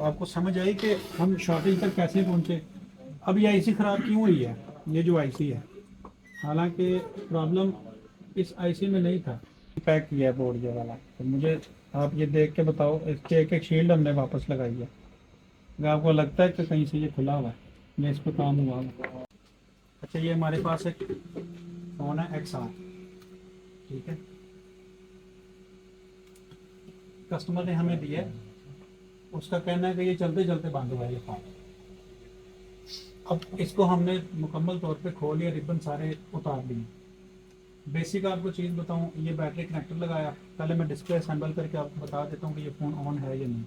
आपको समझ आई कि हम शॉर्टेज तक कैसे पहुंचे। अब ये आईसी ख़राब क्यों हुई है, ये जो आईसी है, हालांकि प्रॉब्लम इस आईसी में नहीं था। पैक किया है बोर्ड ये वाला, तो मुझे आप ये देख के बताओ, इसके एक एक शील्ड हमने वापस लगाई है। अगर आपको लगता है कि कहीं से ये खुला हुआ है या इस पर काम हुआ है। अच्छा, ये हमारे पास एक फ़ोन है XR, ठीक है, कस्टमर ने हमें दिया है। उसका कहना है कि ये चलते चलते बंद हुआ है ये फ़ोन। अब इसको हमने मुकम्मल तौर पे खोल लिया, रिबन सारे उतार लिए। बेसिक आपको चीज़ बताऊं, ये बैटरी कनेक्टर लगाया। पहले मैं डिस्प्ले असेंबल करके आपको बता देता हूँ कि ये फ़ोन ऑन है या नहीं।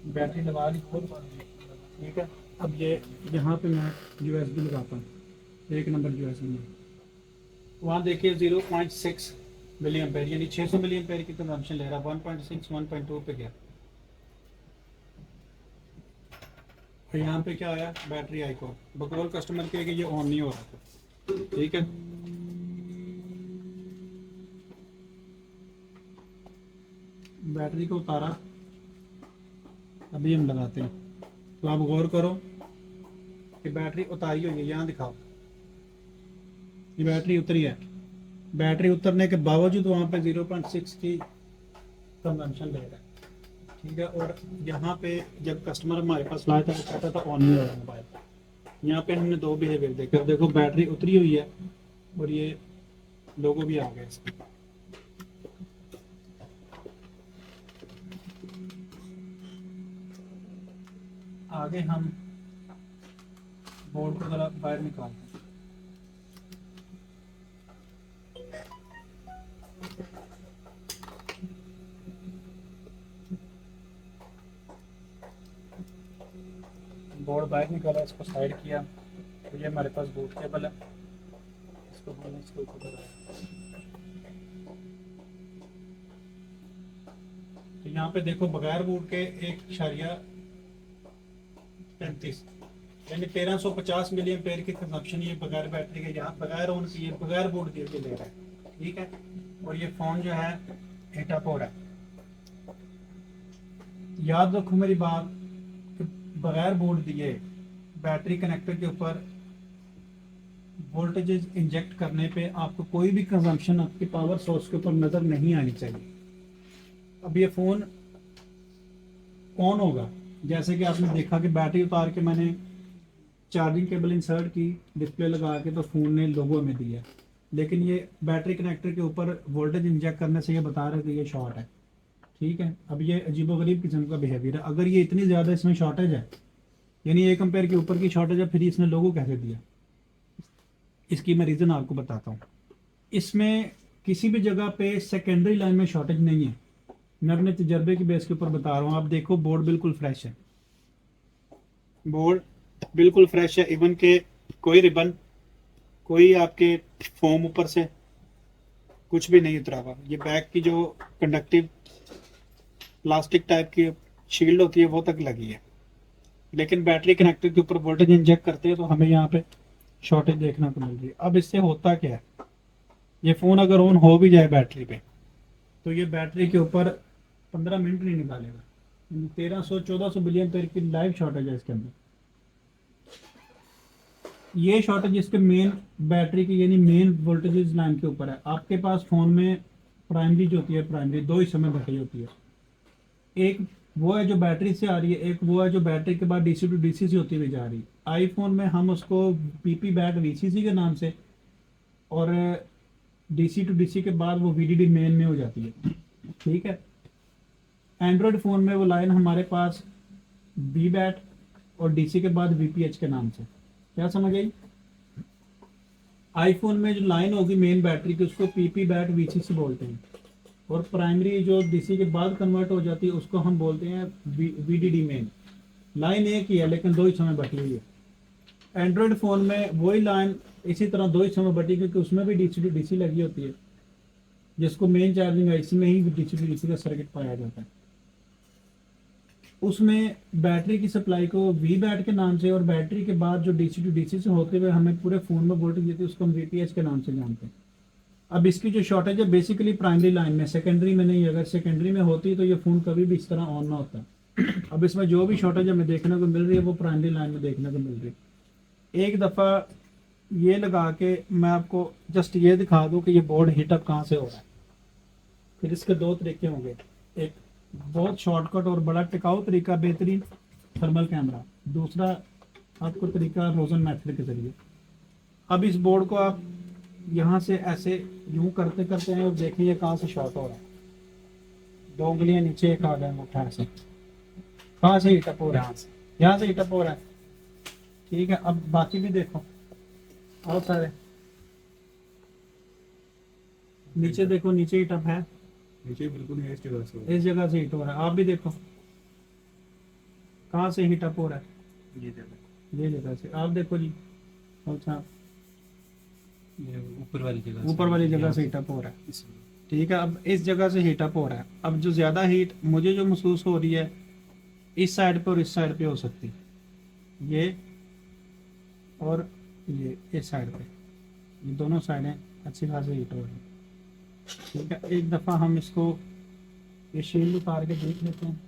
बैटरी लगा ली खुद, ठीक है। अब ये यहाँ पे मैं USB लगाता हूँ, 1 नंबर USB में। वहाँ देखिए 0.6 मिली एम्पेयर, यानी 600 मिली एम्पेयर की कंजम्पशन ले रहा है। 1.6 1.2 पे गया। और यहाँ पे क्या आया, बैटरी आइकॉन, बकौल कस्टमर के कि ये ऑन नहीं हो रहा था, ठीक है। बैटरी को उतारा, अभी हम लगाते हैं। तो आप गौर करो कि बैटरी उतारी हुई है, यहाँ दिखाओ, ये बैटरी उतरी है। बैटरी उतरने के बावजूद वहाँ पे 0.6 की कंजम्पशन ले रहा है, ठीक है। और यहाँ पे जब कस्टमर हमारे पास लाया था, वो कहता था ऑन नहीं हो रहा मोबाइल। यहाँ पे हमने दो बिहेवियर देखे। अब देखो बैटरी उतरी हुई है और ये लोगो भी आ गया इसमें। आगे हम बोर्ड को जरा बाहर निकालते हैं। बोर्ड बाहर निकाला, इसको साइड किया, तो ये हमारे पास बूट केबल है। इसको हमने इसके ऊपर लगाया। तो यहाँ पे देखो बगैर बूट के 1.35 यानी 1350 मिली एम्पेयर की कंजम्पशन ये बगैर बैटरी के, यहाँ बगैर ऑन किए बगैर बूट दिए ले रहा है, ठीक है। और ये फ़ोन जो है हीटअप हो रहा है। याद रखो मेरी बात कि बगैर बूट दिए बैटरी कनेक्टर के ऊपर वोल्टेजेस इंजेक्ट करने पे आपको कोई भी कंजम्पशन आपके पावर सोर्स के ऊपर नज़र नहीं आनी चाहिए। अब ये फ़ोन ऑन होगा, जैसे कि आपने देखा कि बैटरी उतार के मैंने चार्जिंग केबल इंसर्ट की, डिस्प्ले लगा के, तो फ़ोन ने लोगो में दिया। लेकिन ये बैटरी कनेक्टर के ऊपर वोल्टेज इंजेक्ट करने से ये बता रहा है कि ये शॉर्ट है, ठीक है। अब ये अजीबोगरीब किस्म का बिहेवियर है। अगर ये इतनी ज़्यादा इसमें शॉर्टेज है, यानी 1 एम्पेयर के ऊपर की शॉर्टेज है, फिर इसने लोगो कैसे दिया? इसकी मैं रीज़न आपको बताता हूँ। इसमें किसी भी जगह पे सेकेंडरी लाइन में शॉर्टेज नहीं है। मैं अपने तजर्बे की बेस के ऊपर बता रहा हूँ। आप देखो बोर्ड बिल्कुल फ्रेश है, बोर्ड बिल्कुल फ्रेश है। इवन के कोई रिबन, कोई आपके फोम ऊपर से कुछ भी नहीं उतरा हुआ। ये बैक की जो कंडक्टिव प्लास्टिक टाइप की शील्ड होती है वो तक लगी है। लेकिन बैटरी कनेक्टर के ऊपर वोल्टेज इंजेक्ट करते हैं तो हमें यहाँ पे शॉर्टेज देखने को मिल रही है। अब इससे होता क्या है, ये फ़ोन अगर ऑन हो भी जाए बैटरी पे, तो ये बैटरी के ऊपर 15 मिनट नहीं निकालेगा। 1300-1400 मिलियन एम्पेयर की लाइव शॉर्टेज है इसके अंदर। ये शॉर्टेज इसके मेन बैटरी की यानी मेन वोल्टेज लाइन के ऊपर है। आपके पास फ़ोन में प्राइमरी जो होती है, प्राइमरी दो हिस्सों में बटी होती है। एक वो है जो बैटरी से आ रही है, एक वो है जो बैटरी के बाद DC टू DC से होती हुई जा रही है। आईफोन में हम उसको PP बैक VCC के नाम से, और DC टू DC के बाद वो VDD मेन में हो जाती है, ठीक है। एंड्रॉयड फ़ोन में वो लाइन हमारे पास VBAT और DC के बाद VPH के नाम से। क्या समझ आई? आईफोन में जो लाइन होगी मेन बैटरी की, उसको PP बैट VCC बोलते हैं। और प्राइमरी जो DC के बाद कन्वर्ट हो जाती है उसको हम बोलते हैं VDD मेन। लाइन एक ही है लेकिन दो हिस्सों में बटी हुई है। एंड्रॉयड फ़ोन में वही लाइन इसी तरह दो हिस्सों में बटी, क्योंकि उसमें भी DC टू DC लगी होती है, जिसको मेन चार्जिंग है, इसमें ही DC टू DC का सर्किट पाया जाता है। उसमें बैटरी की सप्लाई को VBAT के नाम से, और बैटरी के बाद जो DC टू DC से होते हुए हमें पूरे फ़ोन में वोल्टेज देती है उसको हम VPH के नाम से जानते हैं। अब इसकी जो शॉर्टेज है बेसिकली प्राइमरी लाइन में, सेकेंडरी में नहीं। अगर सेकेंडरी में होती तो ये फ़ोन कभी भी इस तरह ऑन ना होता। अब इसमें जो भी शॉर्टेज हमें देखने को मिल रही है वो प्राइमरी लाइन में देखने को मिल रही है। एक दफ़ा ये लगा के मैं आपको जस्ट ये दिखा दूँ कि ये बोर्ड हीटअप कहाँ से हो रहा है। फिर इसके दो तरीके होंगे, एक बहुत शॉर्टकट और बड़ा टिकाऊ तरीका बेहतरीन थर्मल कैमरा, दूसरा आपको तरीका रोजन मेथड के जरिए। अब इस बोर्ड को आप यहाँ से ऐसे यूं करते करते हैं और देखिए ये कहाँ से शॉर्ट हो रहा है। दो उंगलियां नीचे एक आ गए मुठा से, कहाँ से हीटअप हो रहा है, यहाँ से हीटअप हो रहा है। ठीक है, अब बाकी भी देखो और सारे नीचे देखो, नीचे हीटअप है, नीचे बिल्कुल है, इस जगह से हीट हो रहा है। आप भी देखो कहाँ से हीटअप हो रहा है, ये जगह से। आप देखो जी, अच्छा ऊपर वाली जगह से हीटअप हो रहा है। ठीक है, अब इस जगह से हीटअप हो रहा है। अब जो ज़्यादा हीट मुझे जो महसूस हो रही है इस साइड पे और इस साइड पे हो सकती है, ये और ये इस साइड पे, ये दोनों साइडें अच्छी खासी हीट हो रही है। ठीक है, एक दफ़ा हम इसको ये शील्ड उतार के देख लेते हैं।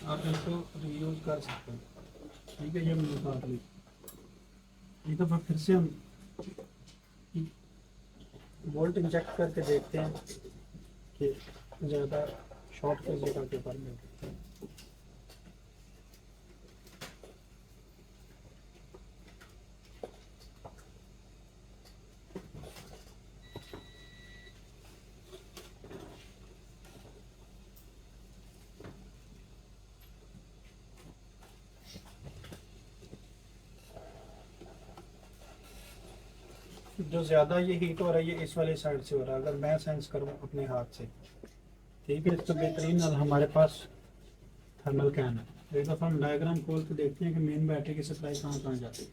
आप इसको रीयूज कर सकते हैं। ठीक है, ये मैंने उतार ली। एक दफ़ा फिर से हम वोल्ट इंजेक्ट करके देखते हैं कि ज़्यादा शॉर्ट किस जगह के ऊपर में। जो ज़्यादा ये हीट हो रहा है ये इस वाले साइड से हो रहा है। अगर मैं सेंस करूँ अपने हाथ से, ठीक है, तो बेहतरीन हमारे पास थर्मल कैन है। एक दफ़ा हम डायग्राम खोल के देखते हैं कि मेन बैटरी की सप्लाई कहाँ कहाँ जाती है।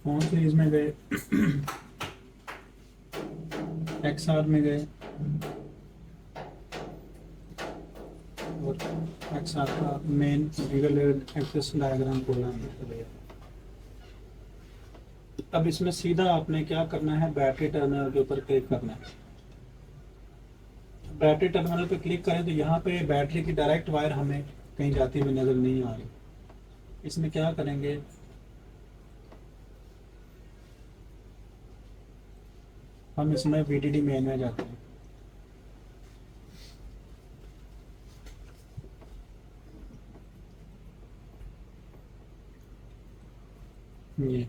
फोन सीरीज में गए, XR में गए और XR का मेन रेगुलर एक्सेस डायग्राम खोलना है। अब इसमें सीधा आपने क्या करना है, बैटरी टर्मिनल के ऊपर क्लिक करना है। बैटरी टर्मिनल पे क्लिक करें तो यहाँ पे बैटरी की डायरेक्ट वायर हमें कहीं जाती हुई नज़र नहीं आ रही। इसमें क्या करेंगे, हम इसमें VDD मेन में जाते हैं। ये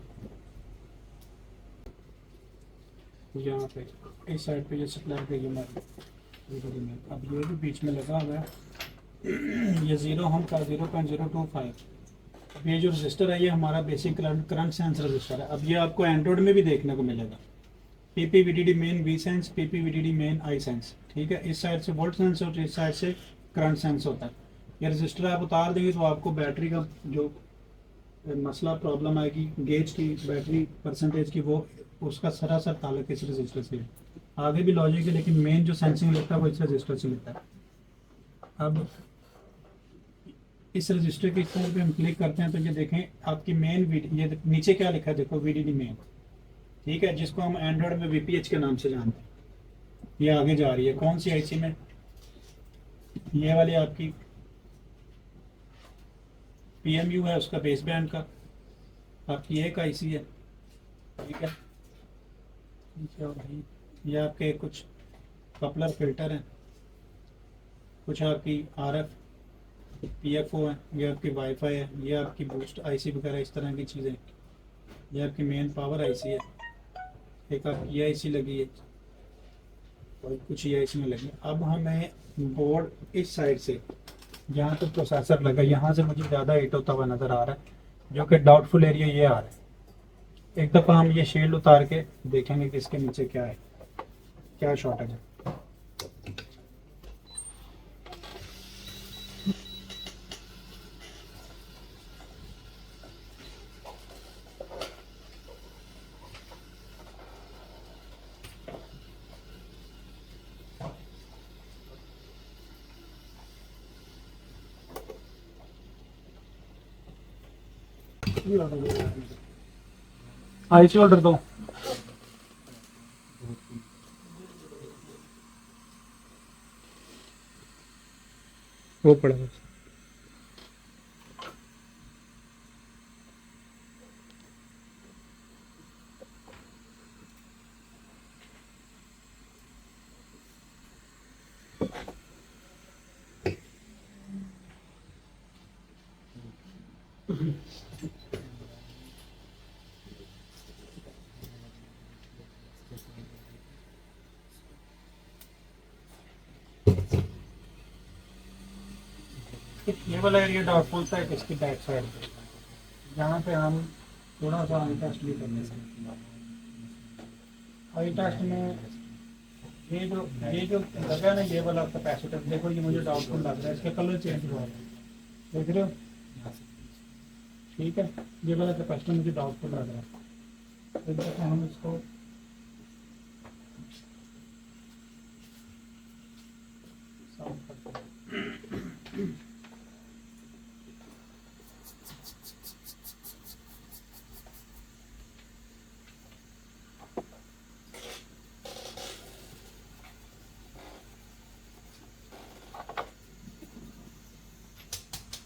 यहाँ पे इस साइड पे ये सप्लाई पे ये VDD मेन, अब ये भी बीच में लगा हुआ है। ये 0 हम का 0.025। अब ये जो रजिस्टर है ये हमारा बेसिक करंट सेंस रजिस्टर है। अब ये आपको एंड्रॉइड में भी देखने को मिलेगा, PP-VDD main V sense, PP-VDD main I sense. ठीक है, इस साइड से वोल्ट सेंस और इस साइड से करंट सेंस होता है। ये रजिस्टर आप उतार देंगे तो आपको बैटरी का जो मसला प्रॉब्लम आएगी गेज की, बैटरी परसेंटेज की, वो उसका सरासर ताल्लुक इस रजिस्टर से है। आगे भी लॉजिक है लेकिन मेन जो सेंसिंग लेता है वो इस रजिस्टर से लेता है। अब इस रजिस्टर के ऊपर भी हम क्लिक करते हैं तो ये देखें आपकी मेन ये नीचे क्या लिखा है, देखो VDD मेन, ठीक है, जिसको हम एंड्रॉयड में VPH के नाम से जानते हैं। ये आगे जा रही है कौन सी IC में, ये वाली आपकी PMU है, उसका बेस बैंड का आपकी एक IC है, ठीक है। और भाई ये आपके कुछ कपलर फिल्टर हैं, कुछ आपकी RF PFO है, ये आपकी वाईफाई है, ये आपकी बूस्ट IC वगैरह इस तरह की चीज़ें, ये आपकी मेन पावर IC है, एक आपकी ये IC लगी है और कुछ ये IC में लगी है। अब हमें बोर्ड इस साइड से जहाँ तो प्रोसेसर लगा यहाँ से मुझे ज़्यादा हिट होता हुआ नज़र आ रहा है, जो कि डाउटफुल एरिया ये आ रहा है। एक दफ़ा हम ये शील्ड उतार के देखेंगे कि इसके नीचे क्या है, क्या शॉर्टेज है। IC ऑर्डर दो। वो पड़ा है। ये वाला एरिया डाउटफुल था इसकी बैक साइड पे, जहाँ पे हम थोड़ा सा आई टेस्ट भी करने सकते हैं। आई टेस्ट में ये जो लगा ना ये वाला कैपेसिटर, देखो ये मुझे डाउटफुल लग रहा है, इसका कलर चेंज हुआ है, देख रहे हो, ठीक है। ये वाला कैपेसिटर मुझे डाउटफुल लग रहा है, तो जैसे हम इसको साफ करते हैं।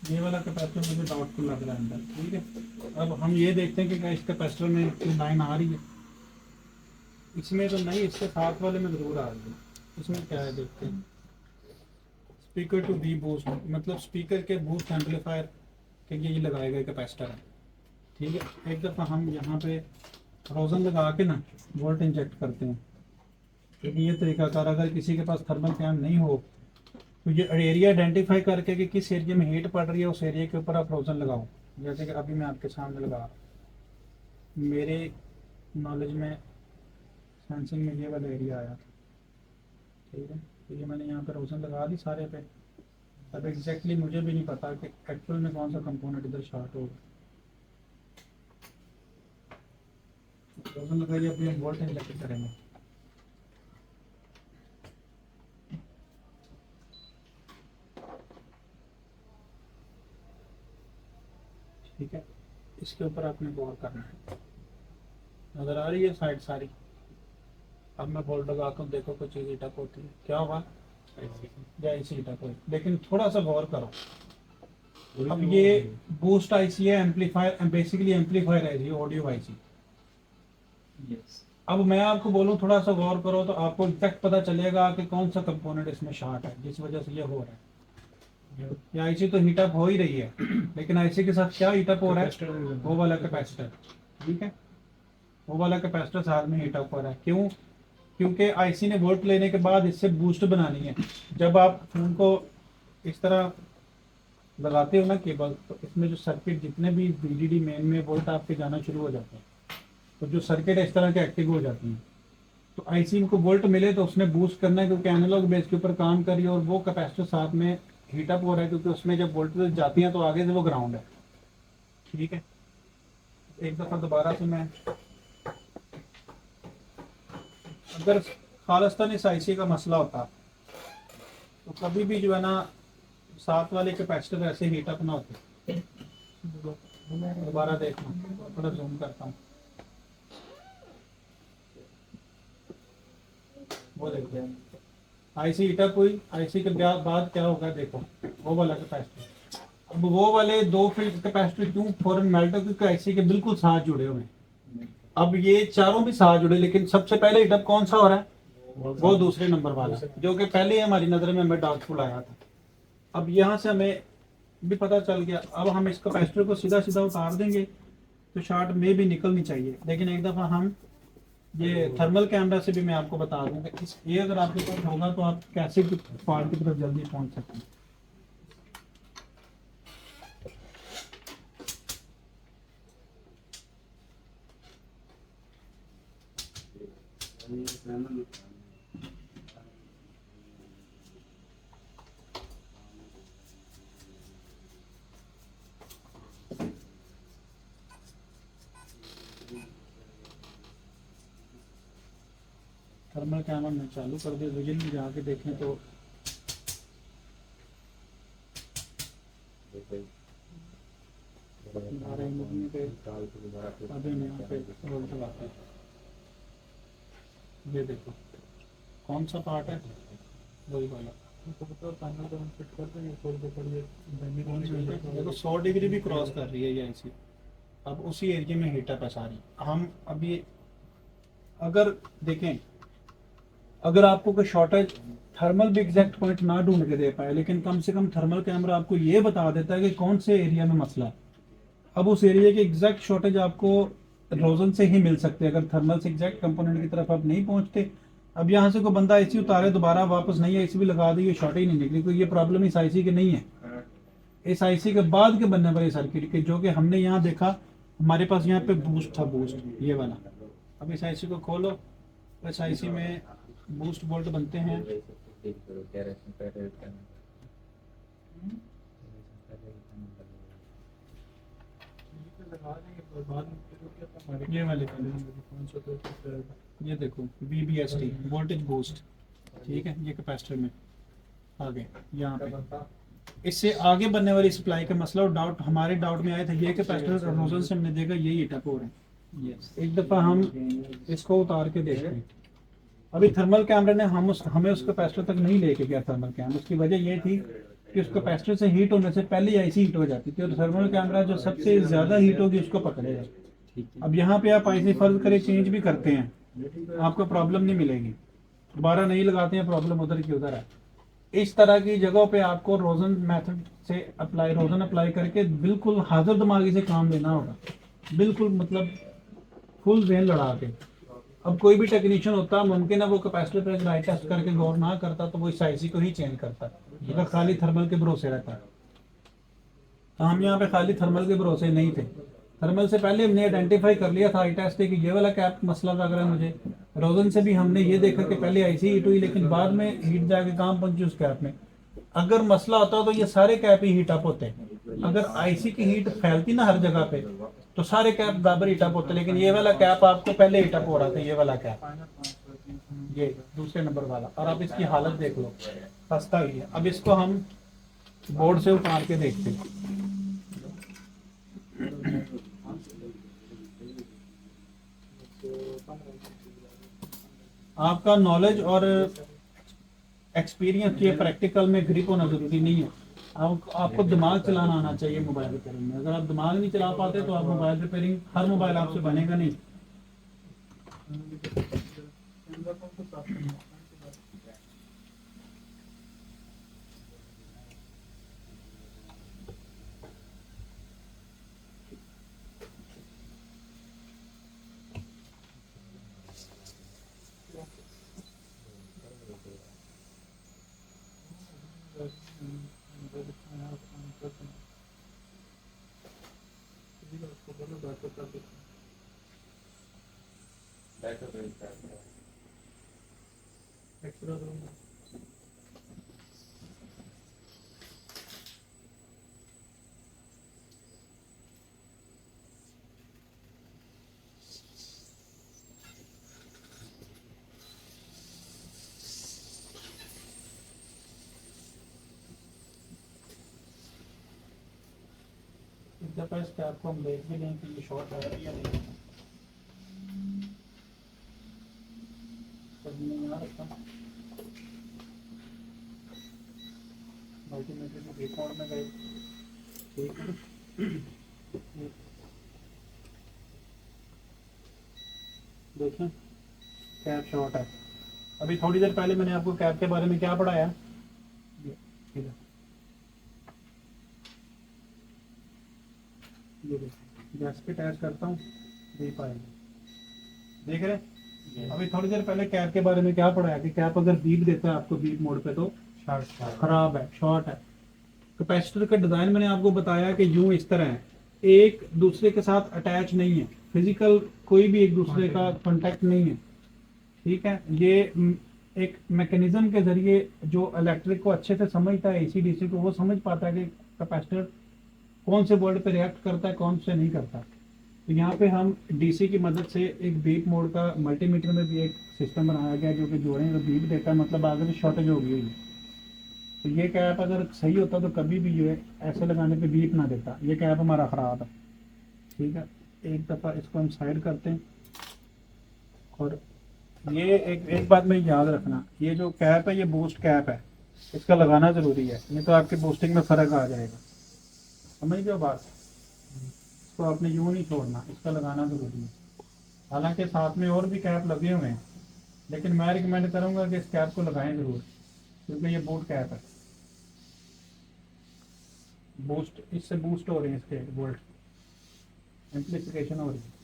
ये वाला कैपेसिटर मुझे डाउटफुल लग रहा है अंदर, ठीक है। अब हम ये देखते हैं कि क्या इस कैपेसिटर में कोई लाइन आ रही है, इसमें तो नहीं, इसके साथ वाले में जरूर आ रही है। इसमें क्या है देखते हैं, स्पीकर टू बी बूस्ट, मतलब स्पीकर के बूस्ट एम्पलीफायर के ये लगाए गए कैपेसिटर है, ठीक है। एक दफ़ा हम यहाँ पे रोजन लगा के ना वोल्ट इंजेक्ट करते हैं, क्योंकि ये तरीकाकार अगर किसी के पास थर्मल फैन नहीं हो तो ये एरिया आइडेंटिफाई करके कि किस एरिया में हीट पड़ रही है उस एरिया के ऊपर आप रोजन लगाओ। जैसे कि अभी मैं आपके सामने लगा रहा हूँ, मेरे नॉलेज में सेंसिंग में ये वाला एरिया आया, ठीक है। तो ये मैंने यहाँ पे रोजन लगा दी सारे पे। अब एग्जैक्टली मुझे भी नहीं पता कि एक्चुअल में कौन सा कंपोनेंट इधर शॉर्ट होगा। रोजन लगाइए, अभी हम वोल्ट इंजेक्ट करेंगे। ठीक है, इसके ऊपर आपने गौर करना है, नजर आ रही है साइड सारी। अब मैं बोल्ट लगा कर देखो कोई चीज़ हीटअप होती है, क्या होगा, या IC हीटअप हो, लेकिन थोड़ा सा गौर करो। अब ये बूस्ट IC है, एम्पलीफायर बेसिकली एम्पलीफायर है जी, ऑडियो IC। अब मैं आपको बोलूँ थोड़ा सा गौर करो तो आपको एग्जैक्ट पता चलेगा कि कौन सा कंपोनेंट इसमें शॉर्ट है जिस वजह से ये हो रहा है। ये IC तो हीटअप हो ही रही है, लेकिन IC के साथ क्या हीटअप हो रहा है, वो वाला कैपेसिटर, ठीक है, वो वाला कैपेसिटर साथ में हीटअप हो रहा है। क्यों? क्योंकि IC ने वोल्ट लेने के बाद इससे बूस्ट बनानी है। जब आप फोन को इस तरह लगाते हो ना केबल, तो इसमें जो सर्किट जितने भी VDD मेन में वोल्ट आपके जाना शुरू हो जाते हैं, तो जो सर्किट इस तरह के एक्टिव हो जाती हैं। तो IC को वोल्ट मिले तो उसने बूस्ट करना है, क्योंकि एनालॉग बेस के ऊपर काम कर रही है और वो कैपेसिटर साथ में हीटअप हो रहा है, क्योंकि उसमें जब वोल्टेज जाती हैं तो आगे से वो ग्राउंड है, ठीक है। एक दफ़ा दोबारा से मैं, अगर खालिस्तान इस आईसी का मसला होता तो कभी भी जो है ना साथ वाले कैपेसिटर ऐसे हीट अप ना होते। दोबारा देखना, थोड़ा जूम करता हूँ, वो देखो आईसी हीट अप हुई, आईसी के बाद क्या होगा देखो, वो वाला कैपेसिटर। अब वो वाले दो फील्ड कैपेसिटर क्यों फौरन मेल्ट हो, क्योंकि आईसी के बिल्कुल साथ जुड़े हुए हैं। अब ये चारों भी साथ जुड़े, लेकिन सबसे पहले हीट अप कौन सा हो रहा है, वो दूसरे नंबर वाला, जो कि पहले ही हमारी नज़र में हमें डाउटफुल आया था। अब यहाँ से हमें भी पता चल गया। अब हम इस कैपेसिटर को सीधा सीधा उतार देंगे तो शॉर्ट में भी निकलनी चाहिए, लेकिन एक दफ़ा हम ये थर्मल कैमरा से भी मैं आपको बता दूं कि ये अगर आपके पास होगा तो आप कैसे फॉल्ट की तरफ जल्दी पहुंच सकते हैं। थर्मल कैमरा मैं चालू कर दिया, विजन में जाके देखें तो ये देखो कौन सा पार्ट है, वही वाला। देखो 100 डिग्री भी क्रॉस कर रही है ये ऐसी। अब उसी एरिया में हीटअप है सारी। हम अभी अगर देखें, अगर आपको कोई शॉर्टेज थर्मल भी एग्जैक्ट पॉइंट ना ढूंढ के दे पाए, लेकिन कम से कम थर्मल कैमरा आपको ये बता देता है कि कौन से एरिया में मसला है। अब उस एरिया के एग्जैक्ट शॉर्टेज आपको रोजन से ही मिल सकते हैं, अगर थर्मल से एग्जैक्ट कंपोनेंट की तरफ आप नहीं पहुंचते। अब यहाँ से कोई बंदा आईसी उतारे दोबारा वापस नहीं आईसी भी लगा दी, ये शॉर्ट ही नहीं निकली, तो ये प्रॉब्लम इस आईसी की नहीं है, इस आईसी के बाद के बनने वाले सर्किट के, जो कि हमने यहाँ देखा। हमारे पास यहाँ पे बूस्ट था, बूस्ट ये वाला। अब इस आईसी को खोलो, इस आईसी में बूस्ट बोल्ट बनते हैं। ये वाले ये देखो VBST वोल्टेज बूस्ट, ठीक है, ये कैपेसिटर में आगे यहाँ पे इससे आगे बनने वाली सप्लाई का मसला और डाउट हमारे डाउट में आया था। ये कैपेसिटर रोजन से हमने देखा यही हीटअप हो रहे हैं। एक दफ़ा हम इसको उतार के देखते हैं। अभी थर्मल कैमरे ने हमें उस कैपेसिटर तक नहीं लेके गया थर्मल कैमरा। उसकी वजह ये थी कि उस कैपेसिटर से हीट होने से पहले आईसी हीट हो जाती थी, और थर्मल कैमरा जो सबसे ज़्यादा हीट होगी उसको पकड़ेगा। अब यहाँ पे आप आईसी फर्ज करे चेंज भी करते हैं, आपको प्रॉब्लम नहीं मिलेगी, दोबारा नहीं लगाते हैं, प्रॉब्लम उधर की उधर है। इस तरह की जगहों पे आपको रोजन मेथड से रोजन अप्लाई करके बिल्कुल हाजिर दिमागी से काम लेना होगा, बिल्कुल मतलब फुल जहन लड़ा के। अब कोई भी टेक्नीशियन होता, मुमकिन है वो कैपेसिटर पे अगर आई टेस्ट करके गौर ना करता तो वो इस आईसी को ही चेंज करता, अगर खाली थर्मल के भरोसे रहता। तो हम यहाँ पे खाली थर्मल के भरोसे नहीं थे। थर्मल से पहले हमने आइडेंटिफाई कर लिया था आई टेस्ट कि ये वाला कैप मसला लग रहा है मुझे। रोजन से भी हमने ये देखा कि पहले आईसी हीट हुई, लेकिन बाद में हीट जाके काम पहुंची उस कैप में। अगर मसला होता तो ये सारे कैप ही हीट अप होते। अगर आईसी की हीट फैलती ना हर जगह पे तो सारे कैप बराबर हीट अप होते, लेकिन ये वाला कैप आपको पहले हीट अप हो रहा था, ये वाला कैप, ये दूसरे नंबर वाला। और अब इसकी हालत देख लो, खस्ता ही है। अब इसको हम बोर्ड से उतार के देखते हैं। आपका नॉलेज और एक्सपीरियंस ये प्रैक्टिकल में ग्रिप होना जरूरी नहीं है। आपको दिमाग चलाना आना चाहिए मोबाइल रिपेयरिंग में। अगर आप दिमाग नहीं चला पाते तो आप मोबाइल रिपेयरिंग, हर मोबाइल आपसे बनेगा नहीं। दफ़ा इस कैप को हम देख भी लें कि ये शॉर्ट है या नहीं। मल्टीमीटर को रिकॉर्ड में गए, ठीक है। देखें कैप शॉर्ट है। अभी थोड़ी देर पहले मैंने आपको कैप के बारे में क्या पढ़ाया, ये गैस पे टैच करता हूँ, बीप आएगा, देख रहे हैं। अभी थोड़ी देर पहले कैप के बारे में क्या पढ़ाया कि कैप अगर बीप देता है आपको बीप मोड पे तो खराब है, शॉर्ट है। कैपेसिटर का डिजाइन मैंने आपको बताया कि यूं इस तरह है, एक दूसरे के साथ अटैच नहीं है, फिजिकल कोई भी एक दूसरे का कांटेक्ट नहीं है, ठीक है। ये एक मैकेनिज्म के जरिए जो इलेक्ट्रिक को अच्छे से समझता है, एसी डीसी को, वो समझ पाता है कि कैपेसिटर कौन से वोल्ट पे रिएक्ट करता है, कौन से नहीं करता। तो यहाँ पे हम डीसी की मदद से एक बीप मोड का मल्टीमीटर में भी एक सिस्टम बनाया गया जो कि जोड़ें तो बीप देता है, मतलब आगे से शॉर्टेज हो गई हुई है। तो ये कैप अगर सही होता तो कभी भी जो है ऐसे लगाने पे बीप ना देता। ये कैप हमारा ख़राब है, ठीक है। एक दफ़ा इसको हम साइड करते हैं। और ये एक बात में याद रखना, ये जो कैप है ये बूस्ट कैप है, इसका लगाना ज़रूरी है, नहीं तो आपके बूस्टिंग में फ़र्क आ जाएगा। समझ गए बात? इसको आपने यूँ नहीं छोड़ना, इसका लगाना ज़रूरी है। हालांकि साथ में और भी कैप लगे हुए हैं, लेकिन मैं रिकमेंड करूँगा कि इस कैप को लगाएं ज़रूर, क्योंकि ये बूट कैप है। बूस्ट, इससे बूस्ट हो रही है इसके वोल्ट, एम्प्लीफिकेशन हो रही है।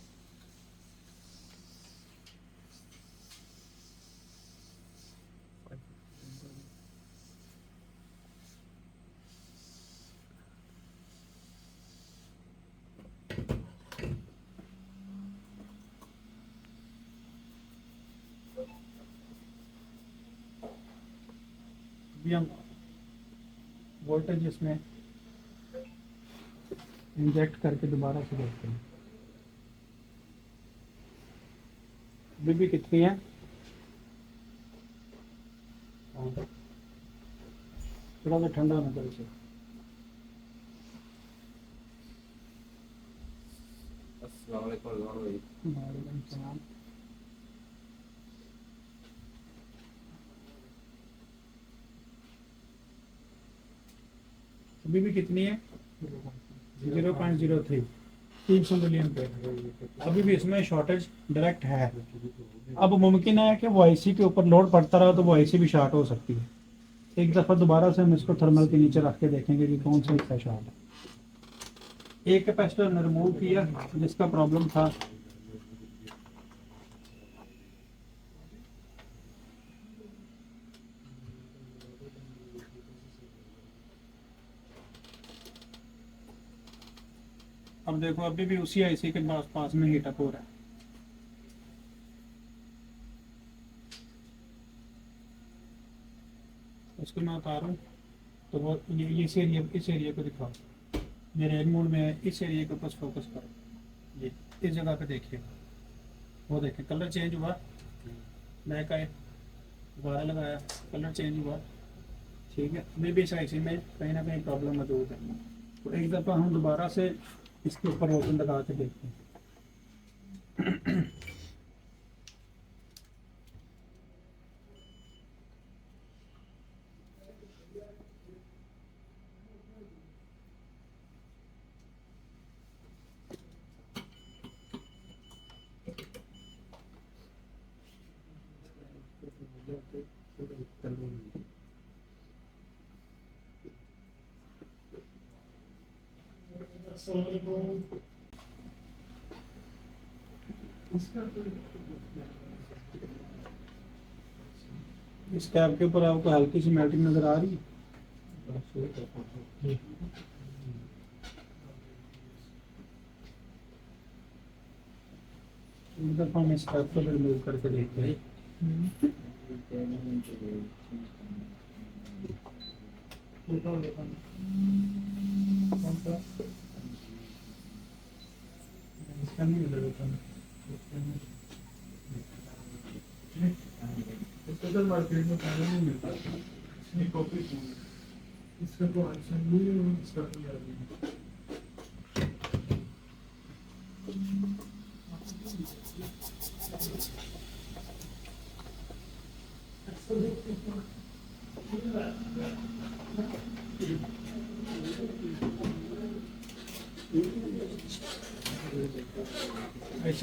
अभी हम वोल्टेज इसमें इंजेक्ट करके दोबारा से देखते हैं। अभी भी कितनी है, थोड़ा सा ठंडा होना चाहिए। वालेकुम सलाम। अभी भी कितनी है, 0.03, 300 मिलियन पे। अभी भी इसमें शॉर्टेज डायरेक्ट है। अब मुमकिन है कि वो आईसी के ऊपर लोड पड़ता रहा तो वो आईसी भी शॉर्ट हो सकती है। एक दफ़ा दोबारा से हम इसको थर्मल के नीचे रख के देखेंगे कि कौन सा हिस्सा शॉर्ट है। एक कैपेसिटर ने रिमूव किया जिसका प्रॉब्लम था, अब देखो अभी भी उसी आईसी के पास में हीटअप हो रहा है। उसको मैं उतारूं तो वो ये इस एरिया को दिखाओ, मेरे एड मोड में है, इस एरिया के ऊपर फोकस करो। ये इस जगह पे देखिए, वो देखें कलर चेंज हुआ, बैक आए, दोबारा लगाया, कलर चेंज हुआ, ठीक है। मे भी इस आईसी में कहीं ना कहीं प्रॉब्लम मौजूद है। तो एक दफ़ा हम दोबारा से इसके ऊपर रोशन लगा के देखते हैं। इस कैप के ऊपर आपको हल्की सी मेल्टिंग नजर आ रही है। एक दफा हम इस कैप को रिमूव करके देखते हैं। इसका नहीं मिलेगा, इसका मार्केट में पहले नहीं मिलता, इसकी कॉपी इसका तो अच्छा नहीं है, इसका तो याद नहीं।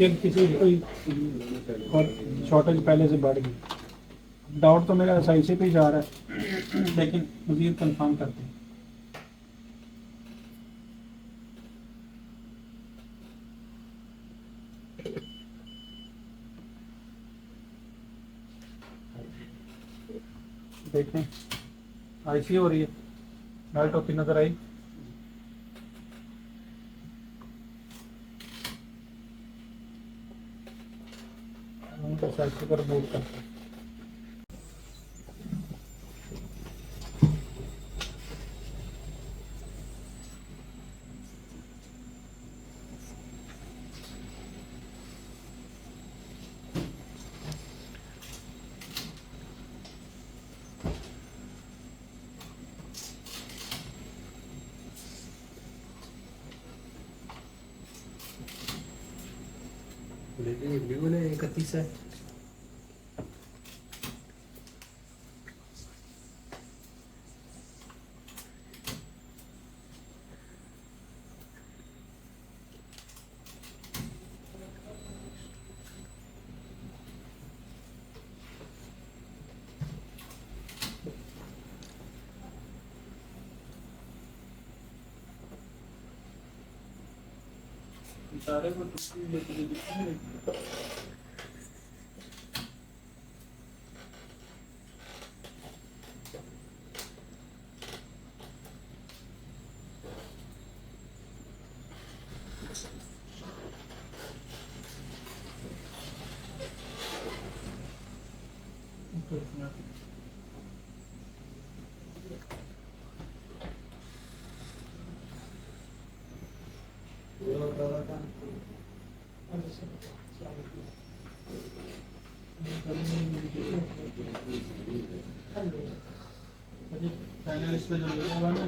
फाइनेंशियल किसी कोई और शॉर्टेज पहले से बढ़ गई। डाउट तो मेरा SIC पे ही जा रहा है, लेकिन मजीद कंफर्म करते हैं। देखें IC हो रही है, लाइट होती नजर आई। SIC पर बूट करते हैं। वीवो ने 31 है। सारे को दूसरी फाइनल इसमें जो लगा हुआ ना,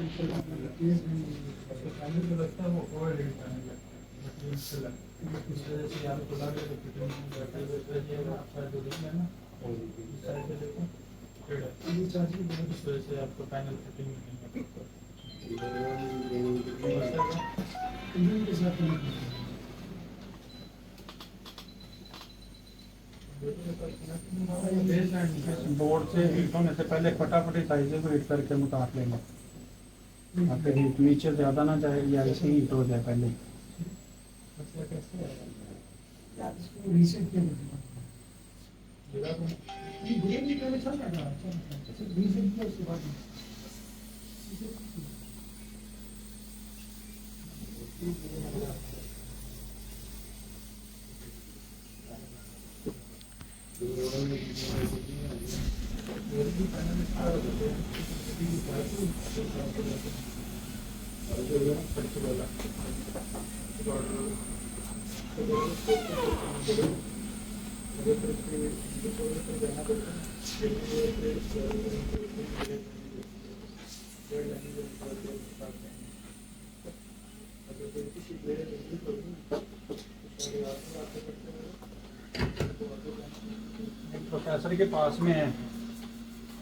फाइनल जो लगता है वो ओवर रेट पैनल लगता है। इस वजह से आपको लग रहा है कि आपका जो रिंग है ना, इस साइड से देखो इस वजह से आपको फाइनल फिटिंग बोर्ड से हीट होने से पहले फटाफट साइज को हीट करके उतार लेंगे, ताकि हीट नीचे ज़्यादा ना जाए या ऐसे हीट हो जाए पहले। प्रोफेसर के पास में है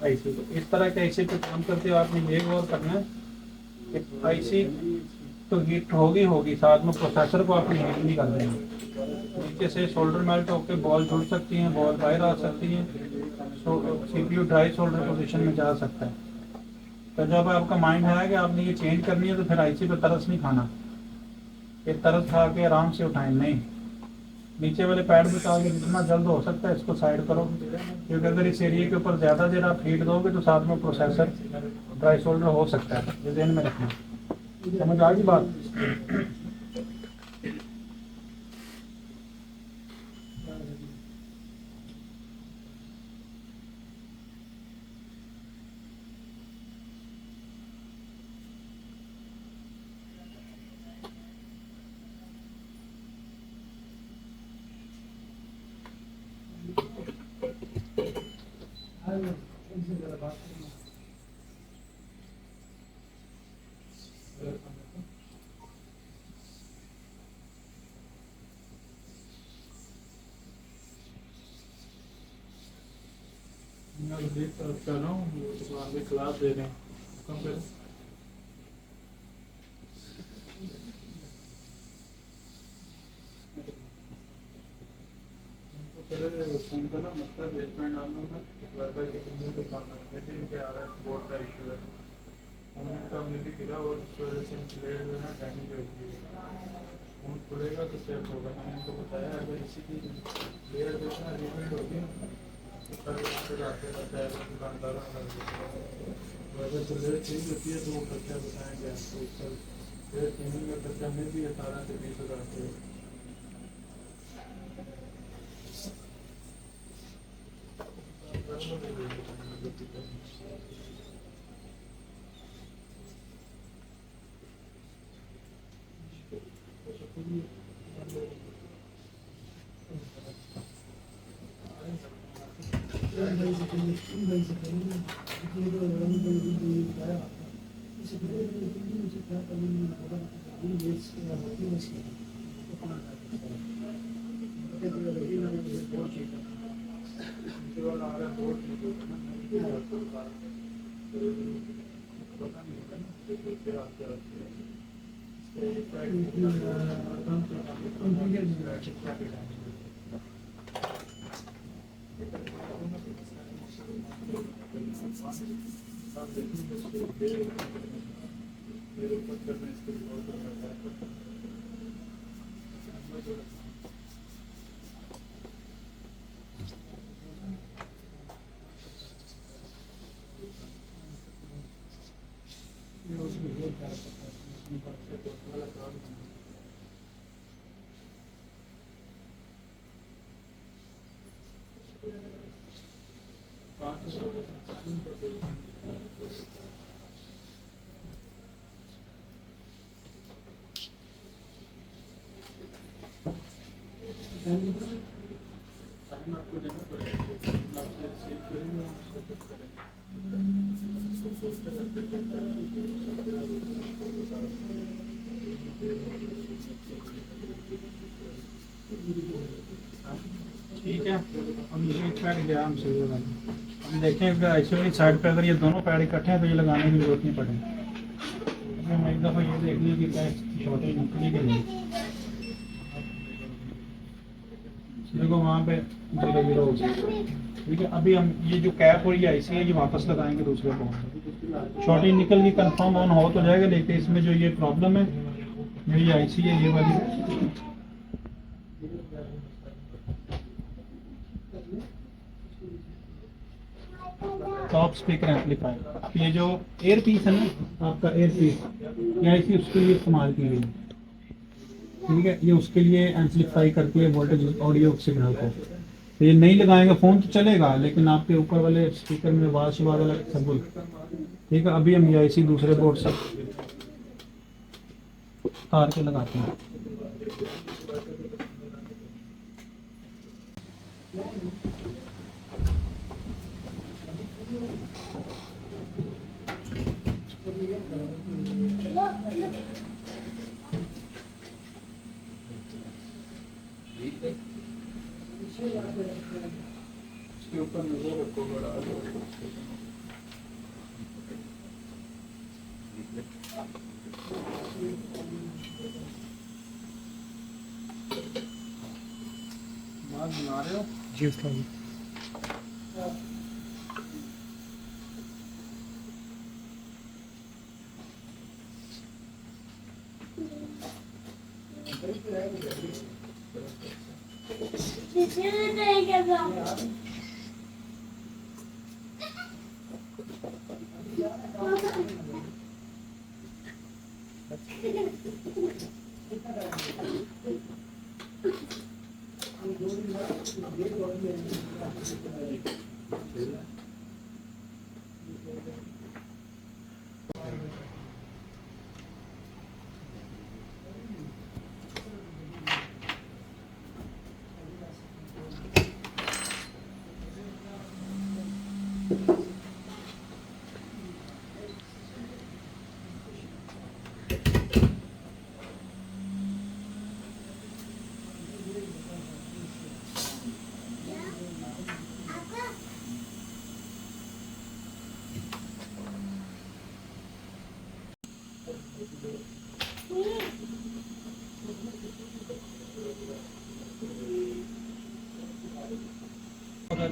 IC, तो इस तरह के IC पे काम करते हो आपने ये गौर करना है कि IC तो हीट होगी, साथ में प्रोसेसर को आपने हीट नहीं कर देना। नीचे से शोल्डर मेल्ट होकर बॉल जुड़ सकती हैं, बॉल बाहर आ सकती हैं, CPU ड्राई शोल्डर पोजीशन में जा सकता है। तो जब आपका माइंड है कि आपने ये चेंज करनी है तो फिर IC पे तरस नहीं खाना, ये तरस खा के आराम से उठाएं नहीं। नीचे वाले पैड में कहा जितना जल्द हो सकता है इसको साइड करो, क्योंकि अगर इस एरिया के ऊपर ज़्यादा देर आप हीट दोगे तो साथ में प्रोसेसर ड्राई शोल्डर हो सकता है, ये ध्यान में रखना। समझ आ गई बात? कर रहा हूँ तो आगे क्लास दे रहे हैं, कम करें। फोन का ना मतलब बेसमेंट डालना था वाईफाई के बिंदु पे काम है लेकिन क्या आ रहा है बोर्ड का इशू है फोन का मुझे गिरा और उस वजह से प्लेट जो है ना डैमेज हो गई है फोन खुलेगा तो सेफ होगा मैंने उनको बताया अगर इसी की लेयर जो है ना रिपेयर होगी तो कल से आते रहता है दुकानदारों का अगर तो लेयर चेंज होती है तो वो खर्चा बताएंगे आपको उसका लेयर चेंजिंग का खर्चा में भी 18 से 20 हज़ार से आपको देना पड़ेगा आपसे सेव करेंगे ठीक है हम ये पैड गया हम सही लगाएंगे हम देखें अगर ऐसे वाली साइड पे अगर ये दोनों पैड इकट्ठे हैं तो ये लगाने की जरूरत नहीं पड़ेगी हम एक दफ़ा ये देख लिया कि क्या छोटी निकली कि नहीं देखो वहाँ पे 0-0 हो गया ठीक है अभी हम ये जो कैप और ये आईसी है ये वापस लगाएंगे दूसरे फोन शॉर्टी निकल के कंफर्म ऑन हो तो जाएगा लेकिन इसमें जो ये प्रॉब्लम है ये आईसी है ये वाली टॉप स्पीकर एम्पलीफायर ये जो एयर पीस है ना आपका एयर पीस ये आईसी उसके लिए इस्तेमाल की गई है ठीक है ये उसके लिए एम्पलीफाई करती है वोल्टेज ऑडियो सिग्नल को तो ये नहीं लगाएंगे फ़ोन तो चलेगा लेकिन आपके ऊपर वाले स्पीकर में आवाज़ अलग सब ठीक है अभी हम ये आईसी दूसरे बोर्ड से तार के लगाते हैं इसके ऊपर नजर रखो बड़ा बात बना रहे हो जी उसका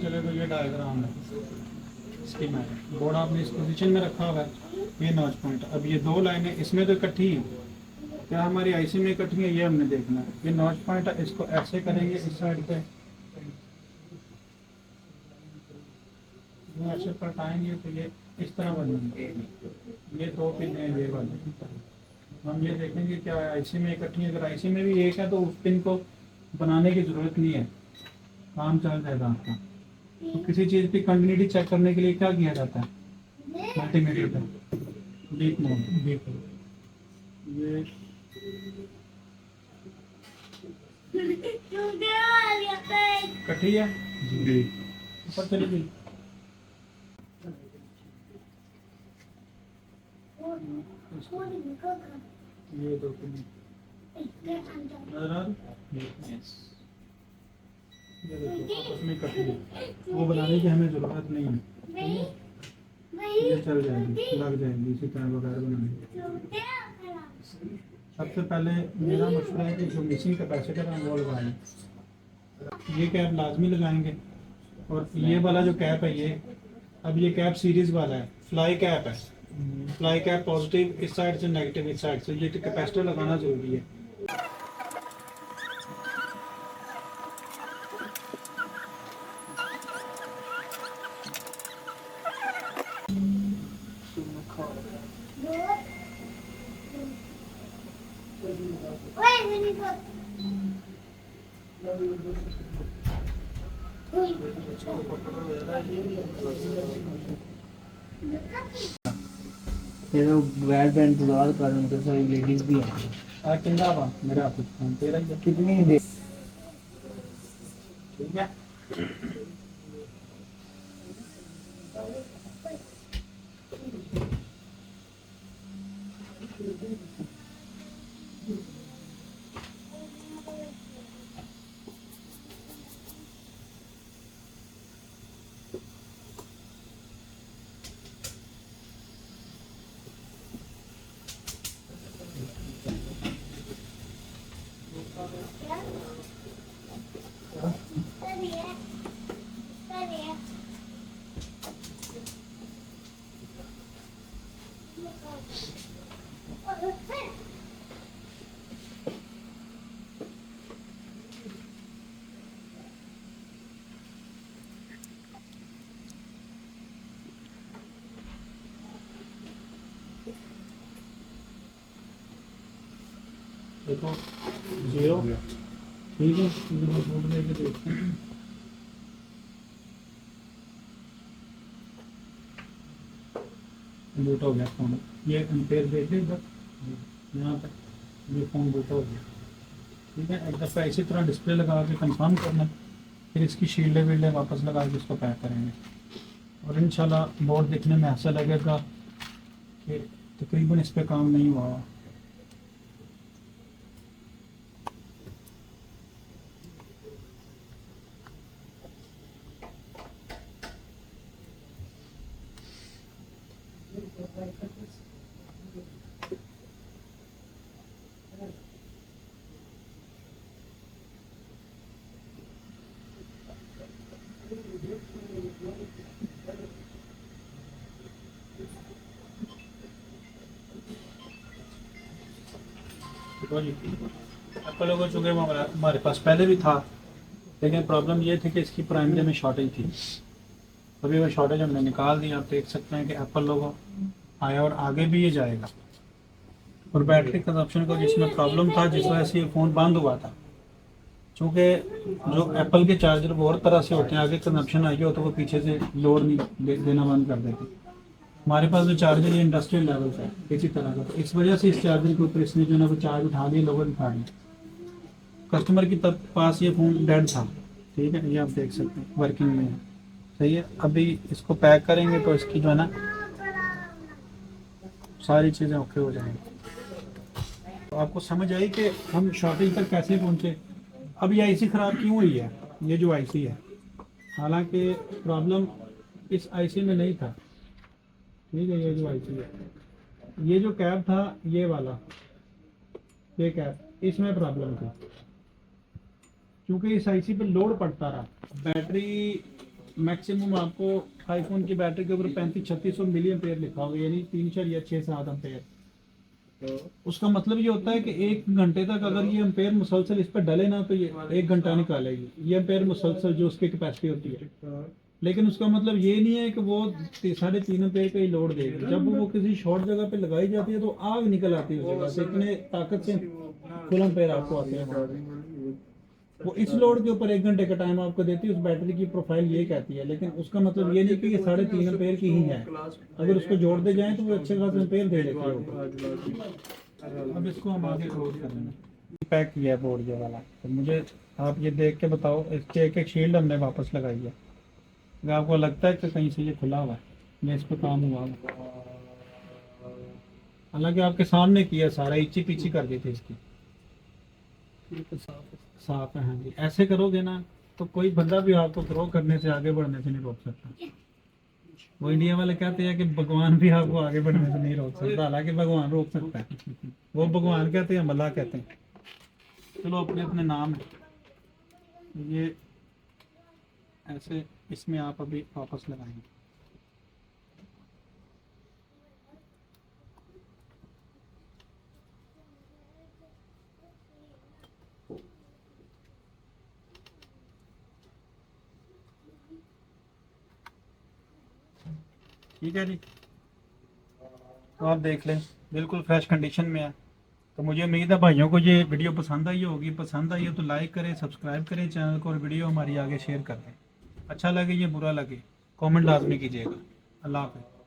चले तो ये डायग्राम है स्कीम है। बोर्ड आपने इस पोजीशन में रखा हुआ है, ये नॉच पॉइंट। अब ये दो लाइनें इसमें तो इकट्ठी हैं, क्या हमारी आईसी में इकट्ठी है ये हमने देखना है। ये नॉच पॉइंट है, इसको ऐसे करेंगे इस साइड पे, ये ऐसे पलटाएंगे तो ये इस तरह बनेंगे। ये दो पिन है ये वाले, हम ये देखेंगे क्या आईसी में इकट्ठी है। अगर आईसी में भी एक है तो उस पिन को बनाने की जरूरत नहीं है, काम चल जाएगा आपका। तो किसी चीज़ की कंटिन्यूटी चेक करने के लिए क्या किया जाता है, मल्टीमीटर पे डीप मोड। ये इकट्ठी है जी ऊपर चली गई। ये दो पिन नजर आ रही? Yes। ये देखो आपस में इकट्ठी है, वो बनाने की हमें जरूरत नहीं है, ये चल जाएगी लग जाएगी इसी तरह वगैरह बनाने। सबसे पहले मेरा मशवरा है कि जो मिसिंग कैपेसिटर है वो लगाएं, ये कैप लाजमी लगाएंगे। और ये वाला जो कैप है ये, अब ये कैप सीरीज वाला है, फ्लाई कैप है। फ्लाई कैप पॉजिटिव इस साइड से, नेगेटिव इस साइड से, ये कैपेसिटर लगाना जरूरी है। ये तो बैड बैंड दुआर कर रहे हैं, सारी लेडीज भी हैं। किंदा बा मेरा हाथ फोन तेरा ही है। कितनी दे ठीक है। देखो जीरो ठीक है, जीरो बोर्ड लेके देखते हैं। बूट हो गया फोन, ये एम्पेयर देख लीजिए इधर यहाँ पे, ये फोन बूट हो गया। ठीक है, एक दफ़ा इसी तरह डिस्प्ले लगा के कंफर्म करना, फिर इसकी शील्डें वील्डें वापस लगा के इसको पैक करेंगे। और इंशाल्लाह बोर्ड देखने में ऐसा लगेगा कि तकरीबन इस पर काम नहीं हुआ। देखो जी, एप्पल लोगो चूँकि हमारे पास पहले भी था, लेकिन प्रॉब्लम ये थी कि इसकी प्राइमरी में शॉर्टेज थी। अभी वो शॉर्टेज हमने निकाल दी। आप देख सकते हैं कि एप्पल लोगो आया और आगे भी ये जाएगा। और बैटरी कंजप्शन को जिसमें प्रॉब्लम था, जिस वजह से ये फ़ोन बंद हुआ था, चूँकि जो एप्पल के चार्जर वो और तरह से होते हैं, आगे कंजप्शन आई हो तो वो पीछे से लोड नहीं देना बंद कर देते। हमारे पास जो चार्जर ये इंडस्ट्रियल लेवल का है इसी तरह का, तो इस वजह से इस चार्जर के ऊपर इसने जो है वो चार्ज उठा दिया, लोगों दिखा दिया। कस्टमर की पास ये फ़ोन डेड था। ठीक है, ये आप देख सकते हैं वर्किंग में है। सही है, अभी इसको पैक करेंगे तो इसकी जो है ना सारी चीज़ें ओके हो जाएंगी। तो आपको समझ आई कि हम शॉर्टेज तक कैसे पहुँचे। अब ये आईसी ख़राब क्यों हुई है, ये जो आईसी है, हालांकि प्रॉब्लम इस आईसी में नहीं था। ठीक है, ये जो आईसी है, ये जो कैप था ये वाला, ये कैप, इसमें प्रॉब्लम थी। क्योंकि इस आईसी पे लोड पड़ता रहा, बैटरी मैक्सिमम आपको आईफोन की बैटरी के ऊपर 3500-3600 मिली एम्पेयर लिखा होगा, यानी 3-4 या 6-7 एम्पेयर। तो उसका मतलब ये होता है कि 1 घंटे तक अगर ये एम्पेयर मुसलसल इस पर डले ना तो ये 1 घंटा निकालेगी, ये एम्पेयर मुसलसल जो उसकी कैपेसिटी होती है। हाँ, लेकिन उसका मतलब ये नहीं है कि वो 3.5 एम्पेयर का ही लोड देगी। जब वो किसी शॉर्ट जगह पे लगाई जाती है तो आग निकल आती है उस जगह से, इतने ताकत से फुल एम्पेयर आपको आते हैं। वो इस लोड के ऊपर 1 घंटे का टाइम आपको देती है, उस बैटरी की प्रोफाइल ये कहती है। लेकिन उसका मतलब ये नहीं कि ये 3.5 एम्पेयर की ही है। अगर उसको जोड़ते जाएं तो वो अच्छे खासे एम्पेयर दे देती है। अब इसको हम आगे क्लोज कर लेंगे। पैक किया है बोर्ड ये वाला, तो मुझे आप ये देख के बताओ, इसके एक एक शील्ड हमने वापस लगाई है। अगर आपको लगता है कि कहीं से ये खुला हुआ है या इस पर काम हुआ है, हालांकि आपके सामने किया सारा, इची पीची कर दी थी इसकी। साफ है, हाँ जी। ऐसे करोगे ना तो कोई बंदा भी आपको ग्रो करने से, आगे बढ़ने से नहीं रोक सकता। वो इंडिया वाले कहते हैं कि भगवान भी आपको आगे बढ़ने से नहीं रोक सकता, हालांकि भगवान रोक सकता है। वो भगवान कहते हैं, अल्लाह कहते हैं। चलो अपने अपने नाम है। ये ऐसे इसमें आप अभी वापस लगाएंगे। ठीक है जी, तो आप देख लें बिल्कुल फ्रेश कंडीशन में है। तो मुझे उम्मीद है भाइयों को ये वीडियो पसंद आई होगी। पसंद आई हो तो लाइक करें, सब्सक्राइब करें चैनल को, और वीडियो हमारी आगे शेयर कर दें। अच्छा लगे या बुरा लगे कमेंट लाजमी कीजिएगा। अल्लाह हाफ़िज़।